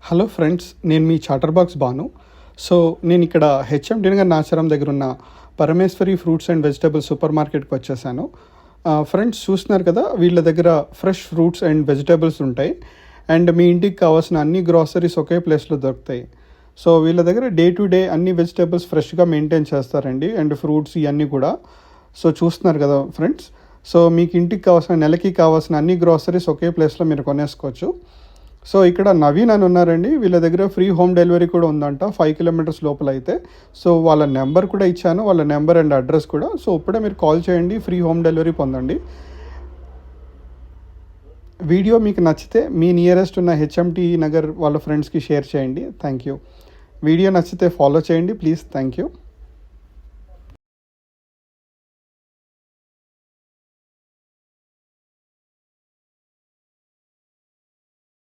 Hello friends, నేను మీ chatter box Bhanu. So నేను ఇక్కడ హెచ్ఎం నగర్ నాచారం దగ్గర ఉన్న Parameshwari fruits and vegetables super మార్కెట్కి వచ్చేసాను. ఫ్రెండ్స్ చూస్తున్నారు కదా, వీళ్ళ దగ్గర ఫ్రెష్ ఫ్రూట్స్ అండ్ వెజిటేబుల్స్ ఉంటాయి అండ్ మీ ఇంటికి కావాల్సిన అన్ని గ్రాసరీస్ ఒకే ప్లేస్లో దొరుకుతాయి. సో వీళ్ళ దగ్గర డే టు డే అన్ని వెజిటేబుల్స్ ఫ్రెష్గా మెయింటైన్ చేస్తారండి అండ్ ఫ్రూట్స్ ఇవన్నీ కూడా. సో చూస్తున్నారు కదా ఫ్రెండ్స్, సో మీకు ఇంటికి కావాల్సిన నెలకి కావాల్సిన అన్ని గ్రాసరీస్ ఒకే ప్లేస్లో మీరు కొనేసుకోవచ్చు. సో ఇక్కడ నవీన్ అని ఉన్నారండి, వీళ్ళ దగ్గర ఫ్రీ హోమ్ డెలివరీ కూడా ఉందంట 5 కిలోమీటర్స్ లోపల అయితే. సో వాళ్ళ నెంబర్ కూడా ఇచ్చాను, వాళ్ళ నెంబర్ అండ్ అడ్రస్ కూడా. సో ఇప్పుడే మీరు కాల్ చేయండి, ఫ్రీ హోమ్ డెలివరీ పొందండి. వీడియో మీకు నచ్చితే మీ నియరెస్ట్ ఉన్న హెచ్ఎంటీ నగర్ వాళ్ళ ఫ్రెండ్స్కి షేర్ చేయండి. Thank you. వీడియో నచ్చితే ఫాలో చేయండి ప్లీజ్. Thank you.